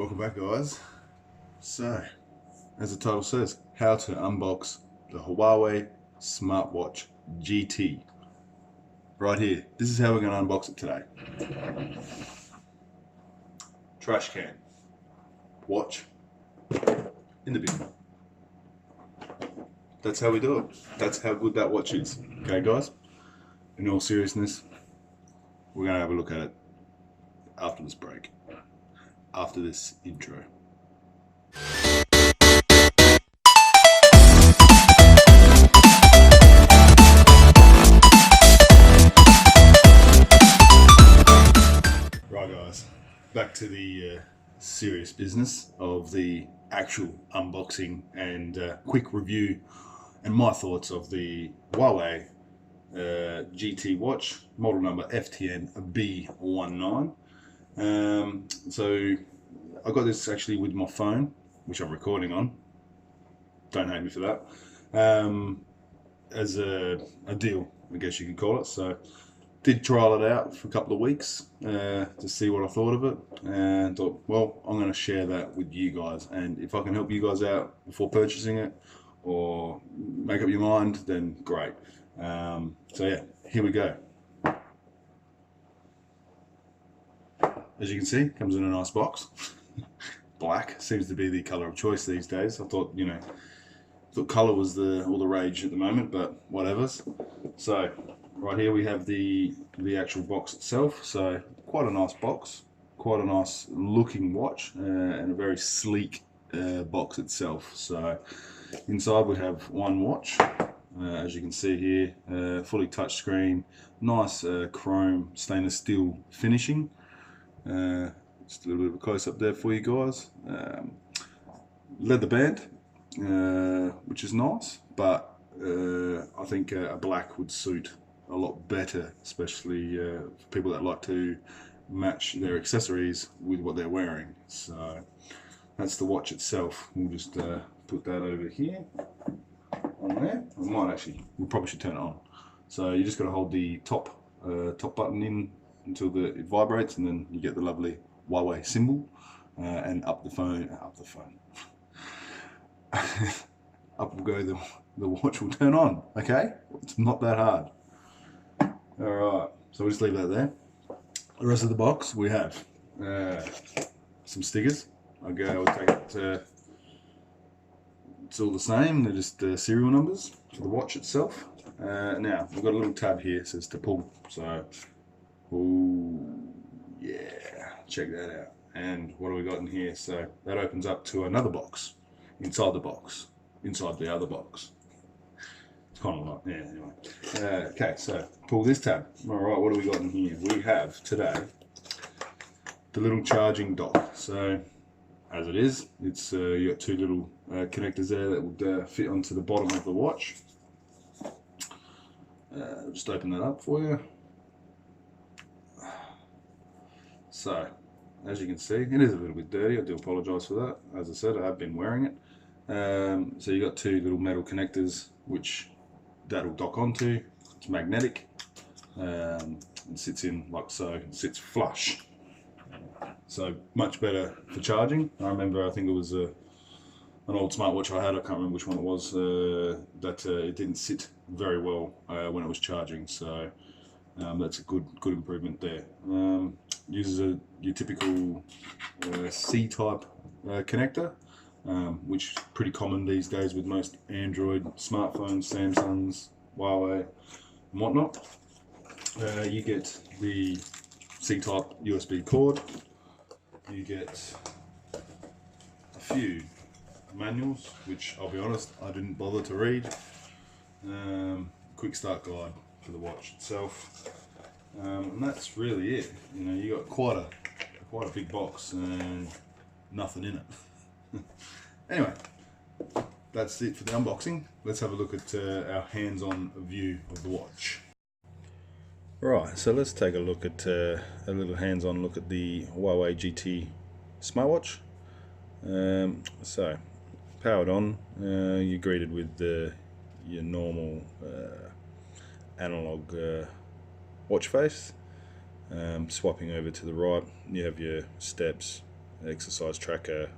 Welcome back, guys. So, as the title says, how to unbox the Huawei smartwatch GT. Right here. This is how we're going to unbox it today. Trash can. Watch. In the bin. That's how we do it. That's how good that watch is. Okay, guys? In all seriousness, we're going to have a look at it after this break. After this intro. Right, guys, back to the serious business of the actual unboxing and quick review and my thoughts of the Huawei GT watch, model number FTN-B19. So I got this actually with my phone, which I'm recording on. Don't hate me for that. As a deal, I guess you could call it. So did trial it out for a couple of weeks to see what I thought of it, and thought, well, I'm going to share that with you guys, and if I can help you guys out before purchasing it or make up your mind, then great. So yeah, here we go. As you can see, it comes in a nice box. Black seems to be the color of choice these days. I thought, thought color was all the rage at the moment, but whatever's. So right here we have the actual box itself. So quite a nice box, quite a nice looking watch, and a very sleek box itself. So inside we have one watch, as you can see here, fully touch screen, nice chrome stainless steel finishing. Just a little bit of a close up there for you guys. Leather band, which is nice, but I think a black would suit a lot better, especially for people that like to match their accessories with what they're wearing. So that's the watch itself. We'll just put that over here on there. We probably should turn it on. So you just got to hold the top button in until it vibrates, and then you get the lovely Huawei symbol, and up the phone. Up will go, the watch will turn on. Okay, it's not that hard. All right, so we'll just leave that there. The rest of the box we have some stickers. I'll take it. It's all the same. They're just serial numbers for the watch itself. Now we've got a little tab here. It says to pull. So, oh yeah, check that out. And what do we got in here? So that opens up to another box inside the box, inside the other box. It's kind of like, yeah, anyway. Okay, so pull this tab. All right, what do we got in here? We have today the little charging dock. So as it is, it's you got two little connectors there that would fit onto the bottom of the watch. Just open that up for you. So, as you can see, it is a little bit dirty. I do apologise for that. As I said, I have been wearing it. So you got two little metal connectors, which that'll dock onto. It's magnetic. And sits in like so. It sits flush. So much better for charging. I remember, I think it was an old smartwatch I had. I can't remember which one it was. That it didn't sit very well when it was charging. So that's a good improvement there. Uses your typical C-type connector, which is pretty common these days with most Android smartphones, Samsungs, Huawei, and whatnot. You get the C-type USB cord. You get a few manuals, which I'll be honest, I didn't bother to read. Quick start guide for the watch itself. And that's really it. You got quite a big box and nothing in it. Anyway, that's it for the unboxing. Let's have a look at our hands-on view of the watch. Right, so let's take a look at a little hands-on look at the Huawei GT smartwatch. So powered on, you're greeted with your normal analog watch face. Swapping over to the right, you have your steps, exercise tracker,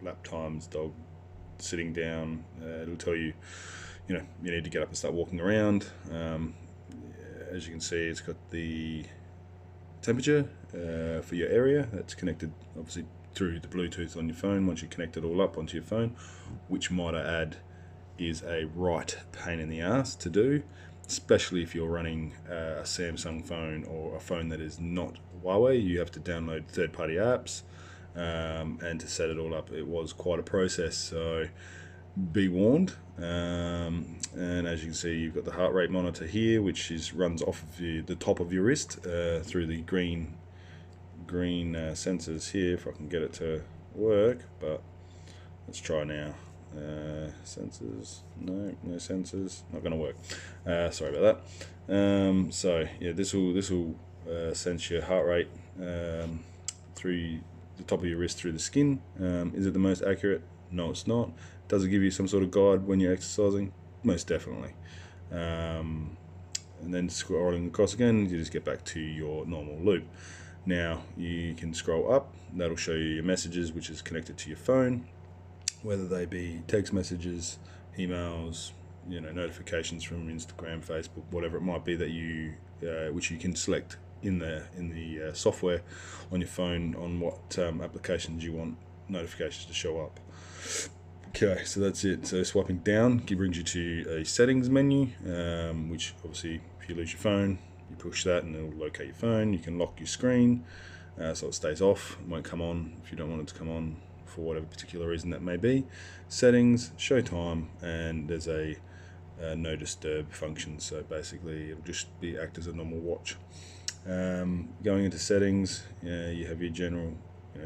lap times, dog sitting down. It'll tell you, you need to get up and start walking around. As you can see, it's got the temperature for your area. That's connected obviously through the Bluetooth on your phone. Once you connect it all up onto your phone, which might I add is a right pain in the ass to do, especially if you're running a Samsung phone or a phone that is not Huawei. You have to download third-party apps, and to set it all up, it was quite a process, so be warned. And as you can see, you've got the heart rate monitor here, which runs off of the top of your wrist through the green sensors here, if I can get it to work, but let's try now. Sensors, no sensors, not going to work. Sorry about that. So yeah, this will sense your heart rate through the top of your wrist through the skin. Is it the most accurate? No, it's not. Does it give you some sort of guide when you're exercising? Most definitely. And then scrolling across again, you just get back to your normal loop. Now you can scroll up. That'll show you your messages, which is connected to your phone, whether they be text messages, emails, notifications from Instagram, Facebook, whatever it might be that you, which you can select in the software on your phone on what applications you want notifications to show up. Okay, so that's it. So swiping down brings you to a settings menu, which obviously if you lose your phone, you push that and it'll locate your phone. You can lock your screen so it stays off, it won't come on if you don't want it to come on for whatever particular reason that may be. Settings, show time, and there's a no disturb function, so basically it'll just act as a normal watch. Going into settings, you have your general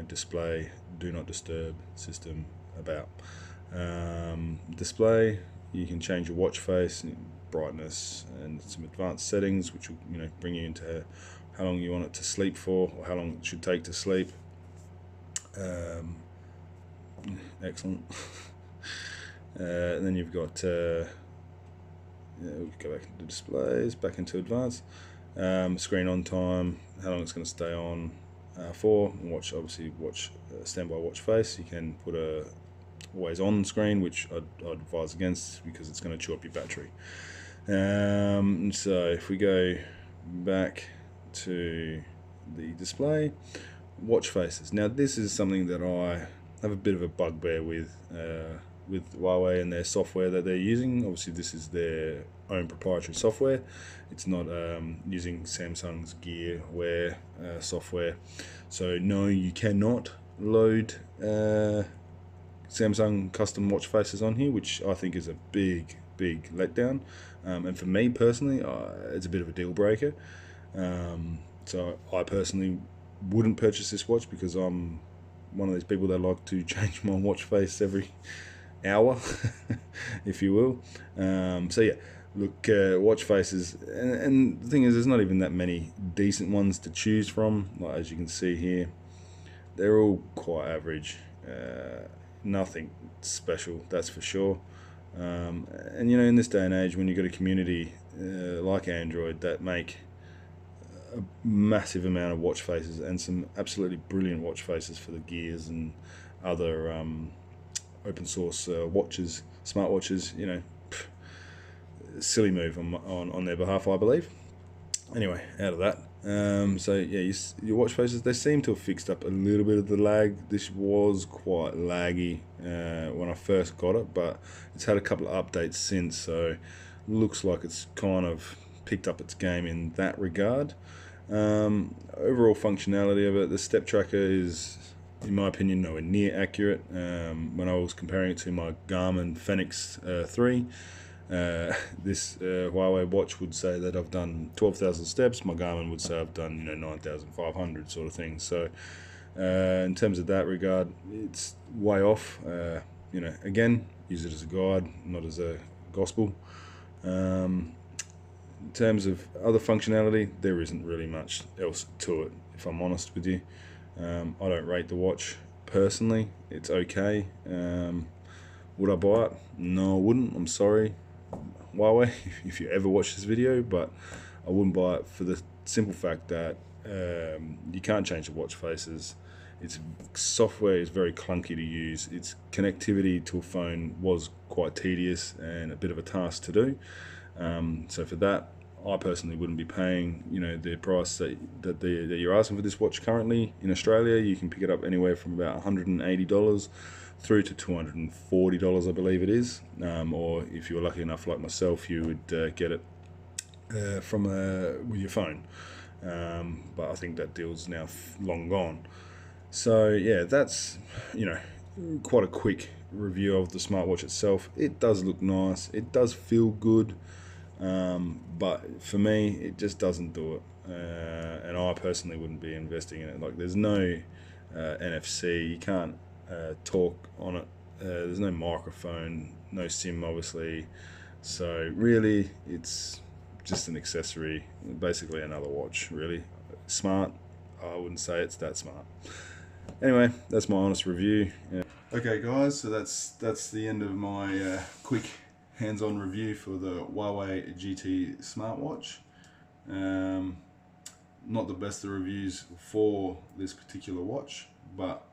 display, do not disturb, system, about. Display, you can change your watch face, brightness, and some advanced settings, which will bring you into how long you want it to sleep for, or how long it should take to sleep. Excellent. And then you've got we'll go back into displays, back into advanced. Screen on time, how long it's going to stay on for, and watch standby watch face. You can put a always on screen, which I'd advise against because it's going to chew up your battery. So if we go back to the display, watch faces. Now this is something that I have a bit of a bugbear with Huawei and their software that they're using. Obviously this is their own proprietary software. It's not using Samsung's Gear Wear software. So no, you cannot load Samsung custom watch faces on here, which I think is a big letdown. And for me personally, it's a bit of a deal breaker. So I personally wouldn't purchase this watch because I'm one of these people that like to change my watch face every hour, if you will. So yeah, look, watch faces, and the thing is, there's not even that many decent ones to choose from. Like, as you can see here, they're all quite average. Nothing special, that's for sure. And in this day and age, when you've got a community like Android that make a massive amount of watch faces and some absolutely brilliant watch faces for the Gears and other open source watches, smartwatches, silly move on their behalf, I believe. Anyway, out of that. So yeah, your watch faces, they seem to have fixed up a little bit of the lag. This was quite laggy when I first got it, but it's had a couple of updates since, so looks like it's kind of picked up its game in that regard. Overall functionality of it, the step tracker is, in my opinion, nowhere near accurate. When I was comparing it to my Garmin Fenix 3, this Huawei watch would say that I've done 12,000 steps. My Garmin would say I've done 9,500 sort of thing. So in terms of that regard, it's way off. Again, use it as a guide, not as a gospel. In terms of other functionality, there isn't really much else to it, if I'm honest with you. I don't rate the watch personally. It's okay. Would I buy it? No, I wouldn't. I'm sorry, Huawei, if you ever watch this video, but I wouldn't buy it for the simple fact that you can't change the watch faces. Its software is very clunky to use. Its connectivity to a phone was quite tedious and a bit of a task to do. So for that, I personally wouldn't be paying, you know, the price that you're asking for this watch currently. In Australia, you can pick it up anywhere from about $180 through to $240, I believe it is. Or if you're lucky enough, like myself, you would get it with your phone. But I think that deal's now long gone. So yeah, that's, you know, quite a quick review of the smartwatch itself. It does look nice. It does feel good. But for me, it just doesn't do it. And I personally wouldn't be investing in it. Like, there's no NFC. You can't talk on it. There's no microphone, no SIM, obviously. So really, it's just an accessory, basically another watch, really. Smart, I wouldn't say it's that smart. Anyway, that's my honest review. Yeah. Okay guys, so that's the end of my quick hands-on review for the Huawei GT smartwatch. Not the best of reviews for this particular watch, but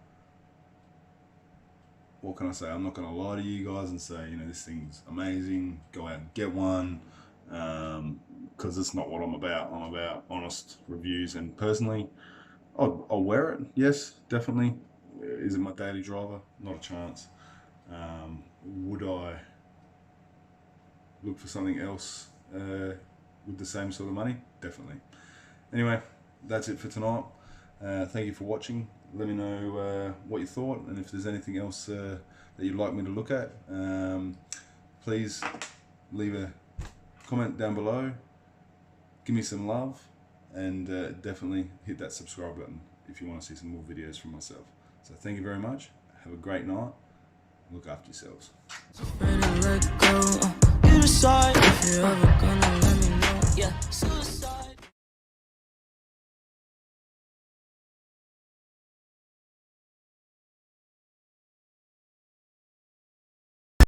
what can I say? I'm not going to lie to you guys and say, you know, this thing's amazing, go out and get one, because it's not what I'm about. I'm about honest reviews, and personally, I'll wear it, yes, definitely. Is it my daily driver? Not a chance. Would I look for something else with the same sort of money? Definitely. Anyway, that's it for tonight. Thank you for watching. Let me know what you thought, and if there's anything else that you'd like me to look at, please leave a comment down below. Give me some love, and definitely hit that subscribe button if you want to see some more videos from myself. So thank you very much. Have a great night. Look after yourselves. You decide if you're ever gonna